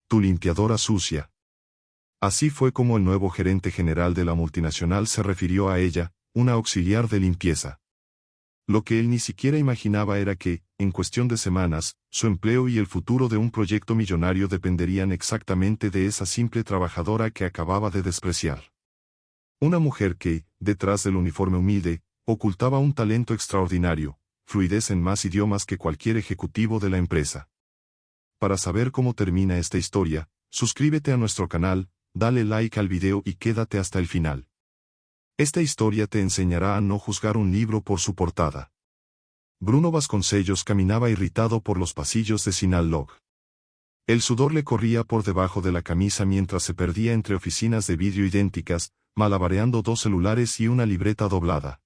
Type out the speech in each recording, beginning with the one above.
tu limpiadora sucia. Así fue como el nuevo gerente general de la multinacional se refirió a ella, una auxiliar de limpieza. Lo que él ni siquiera imaginaba era que, en cuestión de semanas, su empleo y el futuro de un proyecto millonario dependerían exactamente de esa simple trabajadora que acababa de despreciar. Una mujer que, detrás del uniforme humilde, ocultaba un talento extraordinario, fluidez en más idiomas que cualquier ejecutivo de la empresa. Para saber cómo termina esta historia, suscríbete a nuestro canal, dale like al video y quédate hasta el final. Esta historia te enseñará a no juzgar un libro por su portada. Bruno Vasconcellos caminaba irritado por los pasillos de Sinal-Log. El sudor le corría por debajo de la camisa mientras se perdía entre oficinas de vidrio idénticas, malabareando 2 celulares y una libreta doblada.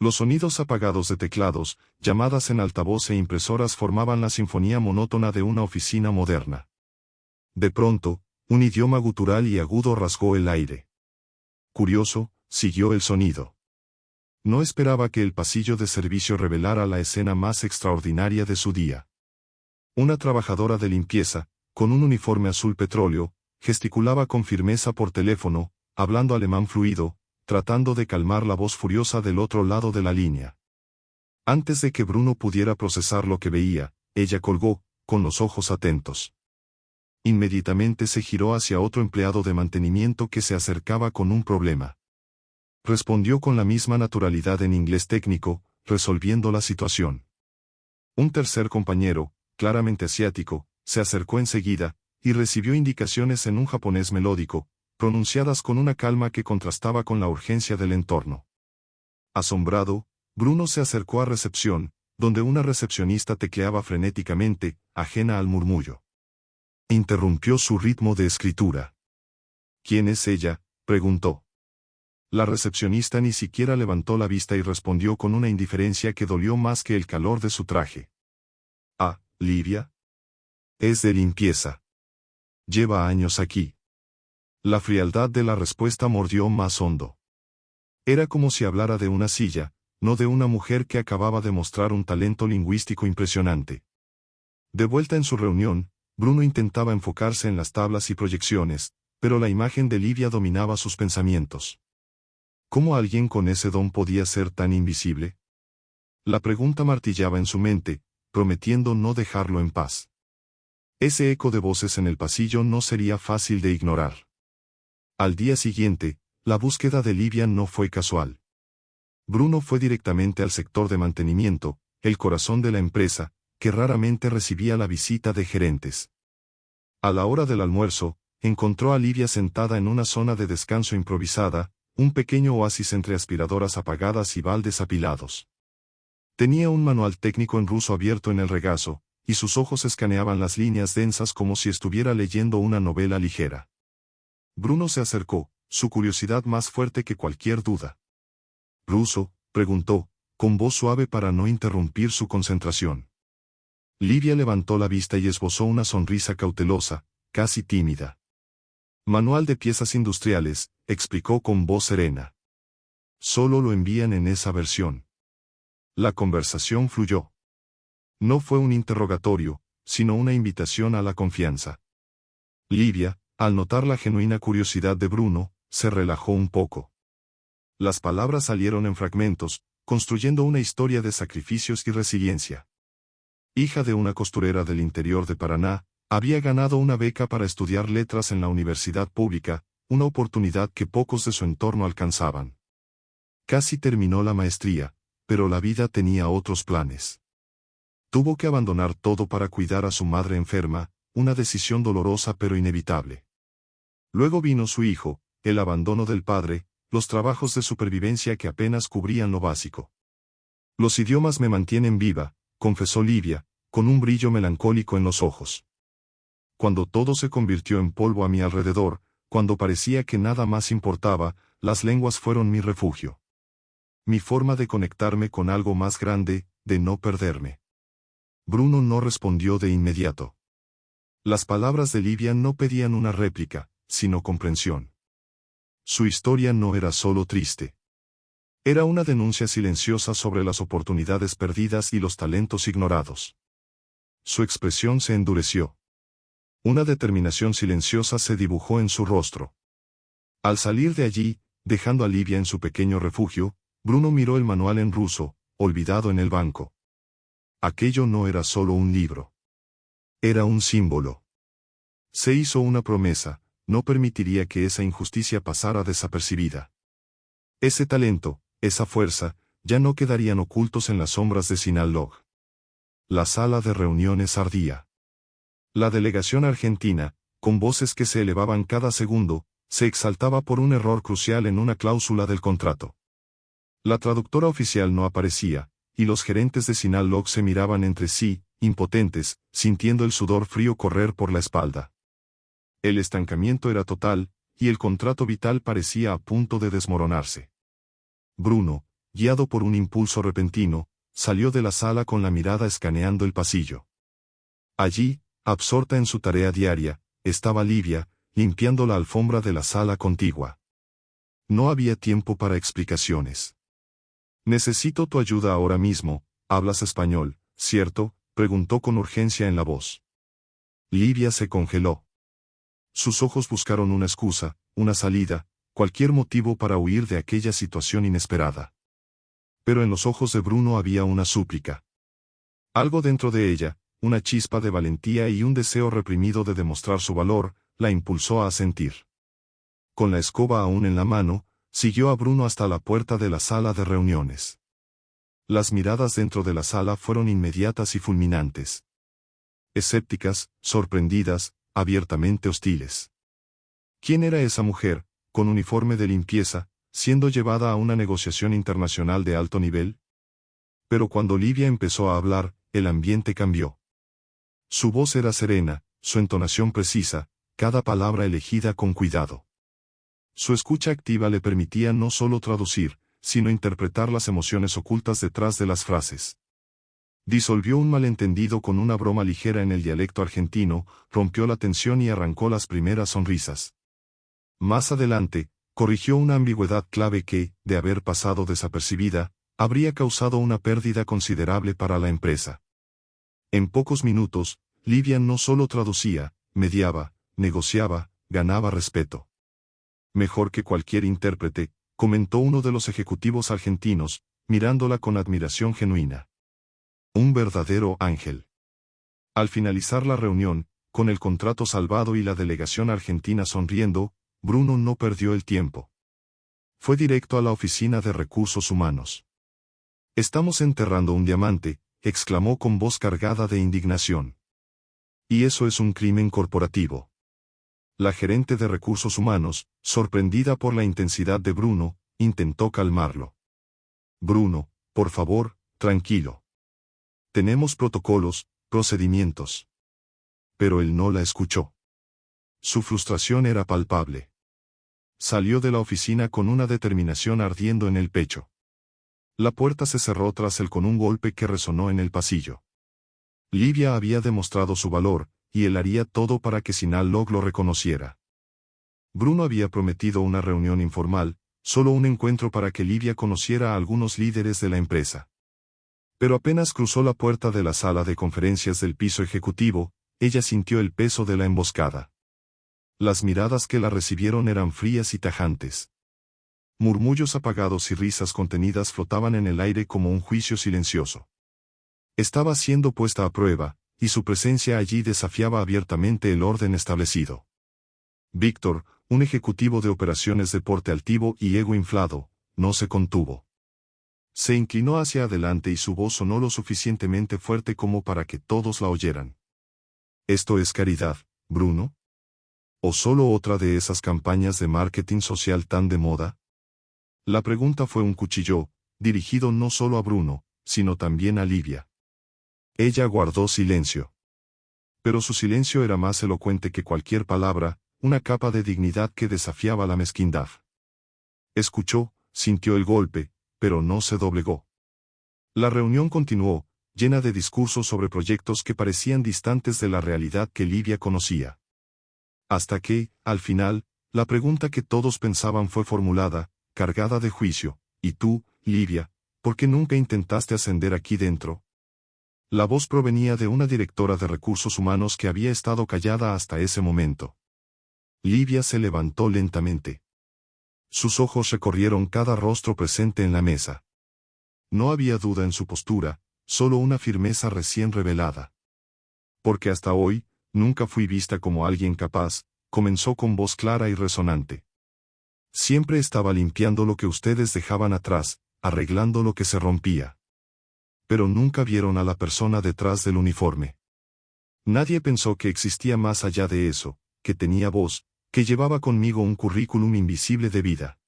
Los sonidos apagados de teclados, llamadas en altavoz e impresoras formaban la sinfonía monótona de una oficina moderna. De pronto, un idioma gutural y agudo rasgó el aire. Curioso, siguió el sonido. No esperaba que el pasillo de servicio revelara la escena más extraordinaria de su día. Una trabajadora de limpieza, con un uniforme azul petróleo, gesticulaba con firmeza por teléfono, hablando alemán fluido, tratando de calmar la voz furiosa del otro lado de la línea. Antes de que Bruno pudiera procesar lo que veía, ella colgó, con los ojos atentos. Inmediatamente se giró hacia otro empleado de mantenimiento que se acercaba con un problema. Respondió con la misma naturalidad en inglés técnico, resolviendo la situación. Un tercer compañero, claramente asiático, se acercó enseguida, y recibió indicaciones en un japonés melódico, pronunciadas con una calma que contrastaba con la urgencia del entorno. Asombrado, Bruno se acercó a recepción, donde una recepcionista tecleaba frenéticamente, ajena al murmullo. Interrumpió su ritmo de escritura. ¿Quién es ella?, preguntó. La recepcionista ni siquiera levantó la vista y respondió con una indiferencia que dolió más que el calor de su traje. Ah, Livia. Es de limpieza. Lleva años aquí. La frialdad de la respuesta mordió más hondo. Era como si hablara de una silla, no de una mujer que acababa de mostrar un talento lingüístico impresionante. De vuelta en su reunión, Bruno intentaba enfocarse en las tablas y proyecciones, pero la imagen de Livia dominaba sus pensamientos. ¿Cómo alguien con ese don podía ser tan invisible? La pregunta martillaba en su mente, prometiendo no dejarlo en paz. Ese eco de voces en el pasillo no sería fácil de ignorar. Al día siguiente, la búsqueda de Livia no fue casual. Bruno fue directamente al sector de mantenimiento, el corazón de la empresa, que raramente recibía la visita de gerentes. A la hora del almuerzo, encontró a Livia sentada en una zona de descanso improvisada, un pequeño oasis entre aspiradoras apagadas y baldes apilados. Tenía un manual técnico en ruso abierto en el regazo, y sus ojos escaneaban las líneas densas como si estuviera leyendo una novela ligera. Bruno se acercó, su curiosidad más fuerte que cualquier duda. «¿Ruso?», preguntó, con voz suave para no interrumpir su concentración. Livia levantó la vista y esbozó una sonrisa cautelosa, casi tímida. «Manual de piezas industriales», explicó con voz serena. «Solo lo envían en esa versión». La conversación fluyó. No fue un interrogatorio, sino una invitación a la confianza. Livia, al notar la genuina curiosidad de Bruno, se relajó un poco. Las palabras salieron en fragmentos, construyendo una historia de sacrificios y resiliencia. Hija de una costurera del interior de Paraná, había ganado una beca para estudiar letras en la universidad pública, una oportunidad que pocos de su entorno alcanzaban. Casi terminó la maestría, pero la vida tenía otros planes. Tuvo que abandonar todo para cuidar a su madre enferma, una decisión dolorosa pero inevitable. Luego vino su hijo, el abandono del padre, los trabajos de supervivencia que apenas cubrían lo básico. «Los idiomas me mantienen viva», confesó Livia, con un brillo melancólico en los ojos. «Cuando todo se convirtió en polvo a mi alrededor, cuando parecía que nada más importaba, las lenguas fueron mi refugio. Mi forma de conectarme con algo más grande, de no perderme». Bruno no respondió de inmediato. Las palabras de Livia no pedían una réplica, sino comprensión. Su historia no era solo triste. Era una denuncia silenciosa sobre las oportunidades perdidas y los talentos ignorados. Su expresión se endureció. Una determinación silenciosa se dibujó en su rostro. Al salir de allí, dejando a Livia en su pequeño refugio, Bruno miró el manual en ruso, olvidado en el banco. Aquello no era solo un libro. Era un símbolo. Se hizo una promesa: no permitiría que esa injusticia pasara desapercibida. Ese talento, esa fuerza, ya no quedarían ocultos en las sombras de Sinaloa. La sala de reuniones ardía. La delegación argentina, con voces que se elevaban cada segundo, se exaltaba por un error crucial en una cláusula del contrato. La traductora oficial no aparecía, y los gerentes de Sinaloa se miraban entre sí, impotentes, sintiendo el sudor frío correr por la espalda. El estancamiento era total, y el contrato vital parecía a punto de desmoronarse. Bruno, guiado por un impulso repentino, salió de la sala con la mirada escaneando el pasillo. Allí, absorta en su tarea diaria, estaba Livia, limpiando la alfombra de la sala contigua. No había tiempo para explicaciones. «Necesito tu ayuda ahora mismo. ¿Hablas español, cierto?», preguntó con urgencia en la voz. Livia se congeló. Sus ojos buscaron una excusa, una salida, cualquier motivo para huir de aquella situación inesperada. Pero en los ojos de Bruno había una súplica. Algo dentro de ella, una chispa de valentía y un deseo reprimido de demostrar su valor, la impulsó a asentir. Con la escoba aún en la mano, siguió a Bruno hasta la puerta de la sala de reuniones. Las miradas dentro de la sala fueron inmediatas y fulminantes. Escépticas, sorprendidas, abiertamente hostiles. ¿Quién era esa mujer, con uniforme de limpieza, siendo llevada a una negociación internacional de alto nivel? Pero cuando Livia empezó a hablar, el ambiente cambió. Su voz era serena, su entonación precisa, cada palabra elegida con cuidado. Su escucha activa le permitía no solo traducir, sino interpretar las emociones ocultas detrás de las frases. Disolvió un malentendido con una broma ligera en el dialecto argentino, rompió la tensión y arrancó las primeras sonrisas. Más adelante, corrigió una ambigüedad clave que, de haber pasado desapercibida, habría causado una pérdida considerable para la empresa. En pocos minutos, Livia no solo traducía, mediaba, negociaba, ganaba respeto. Mejor que cualquier intérprete, comentó uno de los ejecutivos argentinos, mirándola con admiración genuina. Un verdadero ángel. Al finalizar la reunión, con el contrato salvado y la delegación argentina sonriendo, Bruno no perdió el tiempo. Fue directo a la oficina de recursos humanos. «Estamos enterrando un diamante», exclamó con voz cargada de indignación. «Y eso es un crimen corporativo». La gerente de recursos humanos, sorprendida por la intensidad de Bruno, intentó calmarlo. «Bruno, por favor, tranquilo. Tenemos protocolos, procedimientos». Pero él no la escuchó. Su frustración era palpable. Salió de la oficina con una determinación ardiendo en el pecho. La puerta se cerró tras él con un golpe que resonó en el pasillo. Livia había demostrado su valor, y él haría todo para que Sinaloa lo reconociera. Bruno había prometido una reunión informal, solo un encuentro para que Livia conociera a algunos líderes de la empresa. Pero apenas cruzó la puerta de la sala de conferencias del piso ejecutivo, ella sintió el peso de la emboscada. Las miradas que la recibieron eran frías y tajantes. Murmullos apagados y risas contenidas flotaban en el aire como un juicio silencioso. Estaba siendo puesta a prueba, y su presencia allí desafiaba abiertamente el orden establecido. Víctor, un ejecutivo de operaciones de porte altivo y ego inflado, no se contuvo. Se inclinó hacia adelante y su voz sonó lo suficientemente fuerte como para que todos la oyeran. ¿Esto es caridad, Bruno? ¿O solo otra de esas campañas de marketing social tan de moda? La pregunta fue un cuchillo, dirigido no solo a Bruno, sino también a Livia. Ella guardó silencio. Pero su silencio era más elocuente que cualquier palabra, una capa de dignidad que desafiaba la mezquindad. Escuchó, sintió el golpe, pero no se doblegó. La reunión continuó, llena de discursos sobre proyectos que parecían distantes de la realidad que Livia conocía. Hasta que, al final, la pregunta que todos pensaban fue formulada, cargada de juicio: «¿Y tú, Livia, por qué nunca intentaste ascender aquí dentro?» La voz provenía de una directora de recursos humanos que había estado callada hasta ese momento. Livia se levantó lentamente. Sus ojos recorrieron cada rostro presente en la mesa. No había duda en su postura, solo una firmeza recién revelada. Porque hasta hoy, nunca fui vista como alguien capaz, comenzó con voz clara y resonante. Siempre estaba limpiando lo que ustedes dejaban atrás, arreglando lo que se rompía. Pero nunca vieron a la persona detrás del uniforme. Nadie pensó que existía más allá de eso, que tenía voz, que llevaba conmigo un currículum invisible de vida.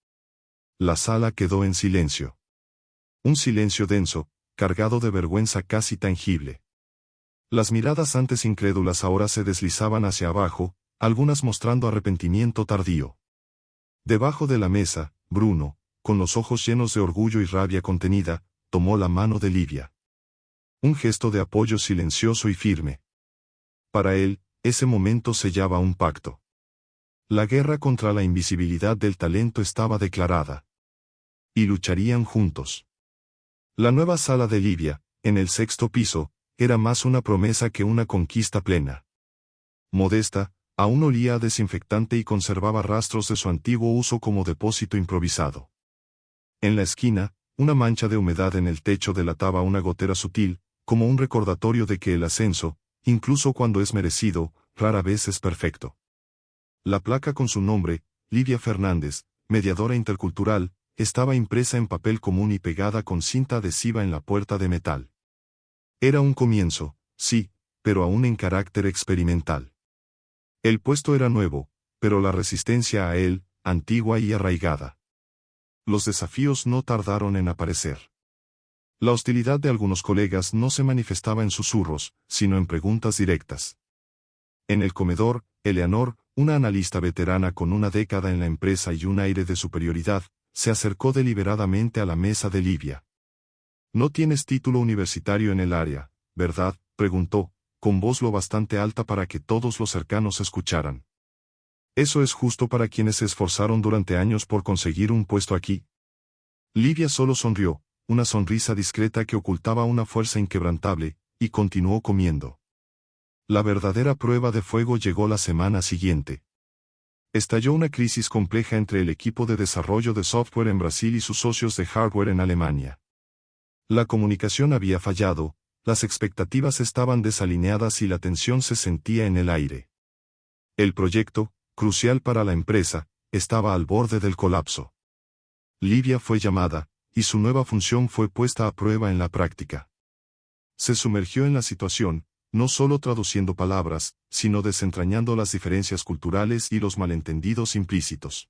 La sala quedó en silencio. Un silencio denso, cargado de vergüenza casi tangible. Las miradas antes incrédulas ahora se deslizaban hacia abajo, algunas mostrando arrepentimiento tardío. Debajo de la mesa, Bruno, con los ojos llenos de orgullo y rabia contenida, tomó la mano de Livia. Un gesto de apoyo silencioso y firme. Para él, ese momento sellaba un pacto. La guerra contra la invisibilidad del talento estaba declarada. Y lucharían juntos. La nueva sala de Livia, en el 6º piso, era más una promesa que una conquista plena. Modesta, aún olía a desinfectante y conservaba rastros de su antiguo uso como depósito improvisado. En la esquina, una mancha de humedad en el techo delataba una gotera sutil, como un recordatorio de que el ascenso, incluso cuando es merecido, rara vez es perfecto. La placa con su nombre, Livia Fernández, mediadora intercultural, estaba impresa en papel común y pegada con cinta adhesiva en la puerta de metal. Era un comienzo, sí, pero aún en carácter experimental. El puesto era nuevo, pero la resistencia a él, antigua y arraigada. Los desafíos no tardaron en aparecer. La hostilidad de algunos colegas no se manifestaba en susurros, sino en preguntas directas. En el comedor, Eleanor, una analista veterana con una década en la empresa y un aire de superioridad, se acercó deliberadamente a la mesa de Livia. «No tienes título universitario en el área, ¿verdad?», preguntó, con voz lo bastante alta para que todos los cercanos escucharan. «Eso es justo para quienes se esforzaron durante años por conseguir un puesto aquí». Livia solo sonrió, una sonrisa discreta que ocultaba una fuerza inquebrantable, y continuó comiendo. La verdadera prueba de fuego llegó la semana siguiente. Estalló una crisis compleja entre el equipo de desarrollo de software en Brasil y sus socios de hardware en Alemania. La comunicación había fallado, las expectativas estaban desalineadas y la tensión se sentía en el aire. El proyecto, crucial para la empresa, estaba al borde del colapso. Livia fue llamada, y su nueva función fue puesta a prueba en la práctica. Se sumergió en la situación, no solo traduciendo palabras, sino desentrañando las diferencias culturales y los malentendidos implícitos.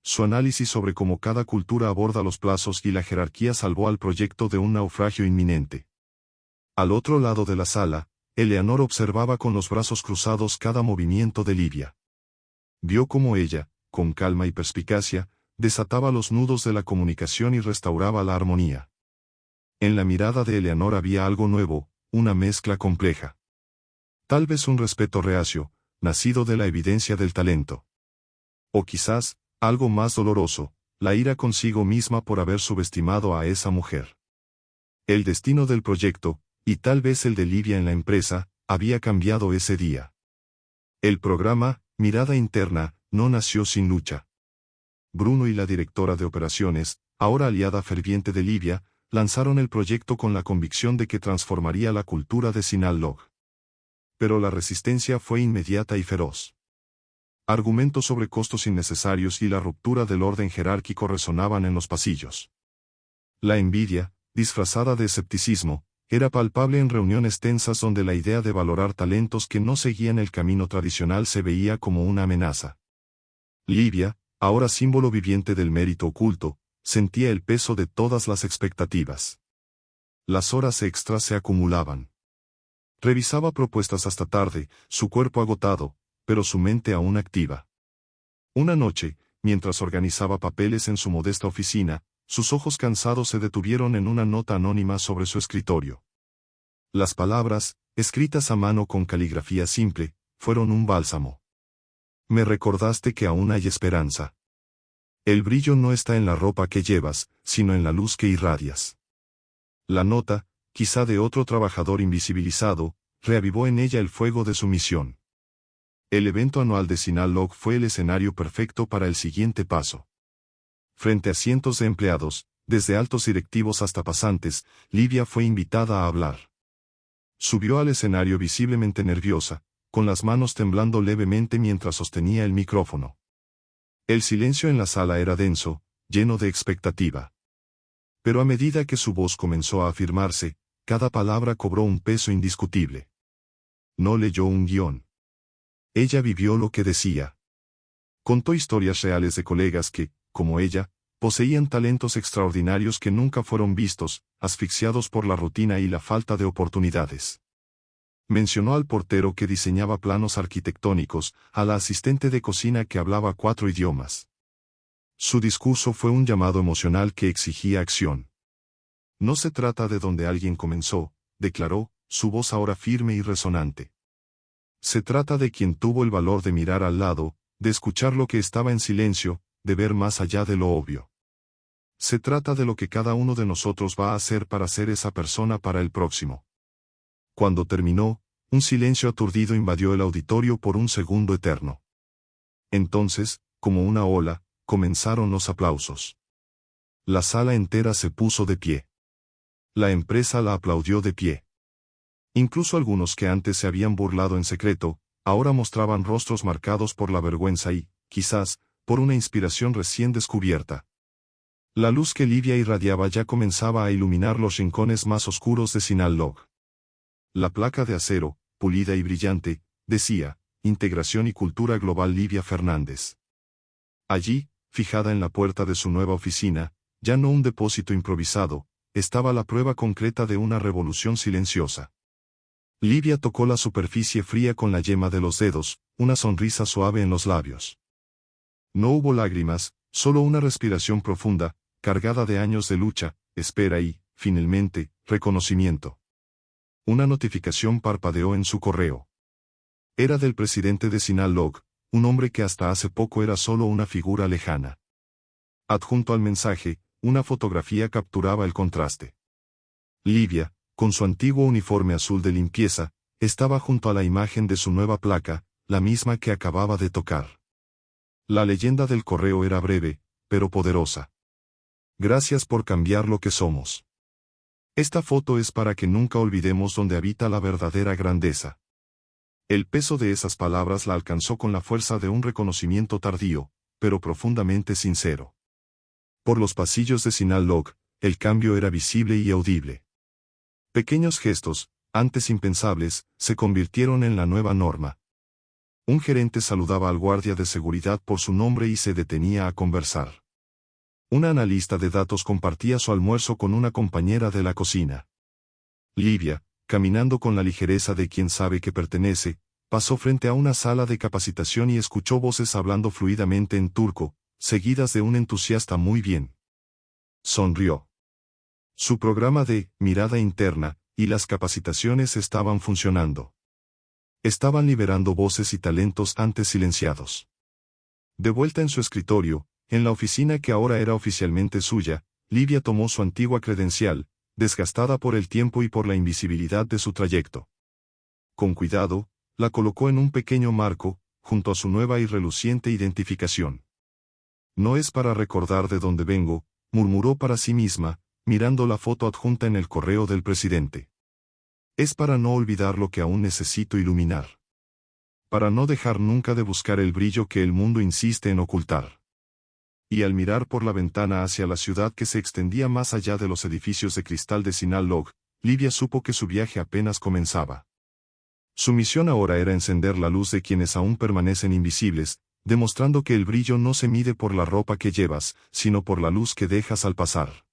Su análisis sobre cómo cada cultura aborda los plazos y la jerarquía salvó al proyecto de un naufragio inminente. Al otro lado de la sala, Eleanor observaba con los brazos cruzados cada movimiento de Livia. Vio cómo ella, con calma y perspicacia, desataba los nudos de la comunicación y restauraba la armonía. En la mirada de Eleanor había algo nuevo, una mezcla compleja. Tal vez un respeto reacio, nacido de la evidencia del talento. O quizás, algo más doloroso, la ira consigo misma por haber subestimado a esa mujer. El destino del proyecto, y tal vez el de Livia en la empresa, había cambiado ese día. El programa, Mirada Interna, no nació sin lucha. Bruno y la directora de operaciones, ahora aliada ferviente de Livia, lanzaron el proyecto con la convicción de que transformaría la cultura de Sinal-Log. Pero la resistencia fue inmediata y feroz. Argumentos sobre costos innecesarios y la ruptura del orden jerárquico resonaban en los pasillos. La envidia, disfrazada de escepticismo, era palpable en reuniones tensas donde la idea de valorar talentos que no seguían el camino tradicional se veía como una amenaza. Livia, ahora símbolo viviente del mérito oculto, sentía el peso de todas las expectativas. Las horas extras se acumulaban. Revisaba propuestas hasta tarde, su cuerpo agotado, pero su mente aún activa. Una noche, mientras organizaba papeles en su modesta oficina, sus ojos cansados se detuvieron en una nota anónima sobre su escritorio. Las palabras, escritas a mano con caligrafía simple, fueron un bálsamo. Me recordaste que aún hay esperanza. El brillo no está en la ropa que llevas, sino en la luz que irradias. La nota, quizá de otro trabajador invisibilizado, reavivó en ella el fuego de su misión. El evento anual de Sinal-Log fue el escenario perfecto para el siguiente paso. Frente a cientos de empleados, desde altos directivos hasta pasantes, Livia fue invitada a hablar. Subió al escenario visiblemente nerviosa, con las manos temblando levemente mientras sostenía el micrófono. El silencio en la sala era denso, lleno de expectativa. Pero a medida que su voz comenzó a afirmarse, cada palabra cobró un peso indiscutible. No leyó un guión. Ella vivió lo que decía. Contó historias reales de colegas que, como ella, poseían talentos extraordinarios que nunca fueron vistos, asfixiados por la rutina y la falta de oportunidades. Mencionó al portero que diseñaba planos arquitectónicos, a la asistente de cocina que hablaba 4 idiomas. Su discurso fue un llamado emocional que exigía acción. No se trata de donde alguien comenzó, declaró, su voz ahora firme y resonante. Se trata de quien tuvo el valor de mirar al lado, de escuchar lo que estaba en silencio, de ver más allá de lo obvio. Se trata de lo que cada uno de nosotros va a hacer para ser esa persona para el próximo. Cuando terminó, un silencio aturdido invadió el auditorio por un segundo eterno. Entonces, como una ola, comenzaron los aplausos. La sala entera se puso de pie. La empresa la aplaudió de pie. Incluso algunos que antes se habían burlado en secreto, ahora mostraban rostros marcados por la vergüenza y, quizás, por una inspiración recién descubierta. La luz que Livia irradiaba ya comenzaba a iluminar los rincones más oscuros de Sinal-Log. La placa de acero, pulida y brillante, decía, Integración y Cultura Global Livia Fernández. Allí, fijada en la puerta de su nueva oficina, ya no un depósito improvisado, estaba la prueba concreta de una revolución silenciosa. Livia tocó la superficie fría con la yema de los dedos, una sonrisa suave en los labios. No hubo lágrimas, solo una respiración profunda, cargada de años de lucha, espera y, finalmente, reconocimiento. Una notificación parpadeó en su correo. Era del presidente de Sinal-Log, un hombre que hasta hace poco era solo una figura lejana. Adjunto al mensaje, una fotografía capturaba el contraste. Livia, con su antiguo uniforme azul de limpieza, estaba junto a la imagen de su nueva placa, la misma que acababa de tocar. La leyenda del correo era breve, pero poderosa. Gracias por cambiar lo que somos. Esta foto es para que nunca olvidemos dónde habita la verdadera grandeza. El peso de esas palabras la alcanzó con la fuerza de un reconocimiento tardío, pero profundamente sincero. Por los pasillos de Sinal-Log, el cambio era visible y audible. Pequeños gestos, antes impensables, se convirtieron en la nueva norma. Un gerente saludaba al guardia de seguridad por su nombre y se detenía a conversar. Una analista de datos compartía su almuerzo con una compañera de la cocina. Livia, caminando con la ligereza de quien sabe que pertenece, pasó frente a una sala de capacitación y escuchó voces hablando fluidamente en turco, seguidas de un entusiasta muy bien. Sonrió. Su programa de mirada interna y las capacitaciones estaban funcionando. Estaban liberando voces y talentos antes silenciados. De vuelta en su escritorio, en la oficina que ahora era oficialmente suya, Livia tomó su antigua credencial, desgastada por el tiempo y por la invisibilidad de su trayecto. Con cuidado, la colocó en un pequeño marco, junto a su nueva y reluciente identificación. No es para recordar de dónde vengo, murmuró para sí misma, mirando la foto adjunta en el correo del presidente. Es para no olvidar lo que aún necesito iluminar. Para no dejar nunca de buscar el brillo que el mundo insiste en ocultar. Y al mirar por la ventana hacia la ciudad que se extendía más allá de los edificios de cristal de Sinal-Log, Livia supo que su viaje apenas comenzaba. Su misión ahora era encender la luz de quienes aún permanecen invisibles, demostrando que el brillo no se mide por la ropa que llevas, sino por la luz que dejas al pasar.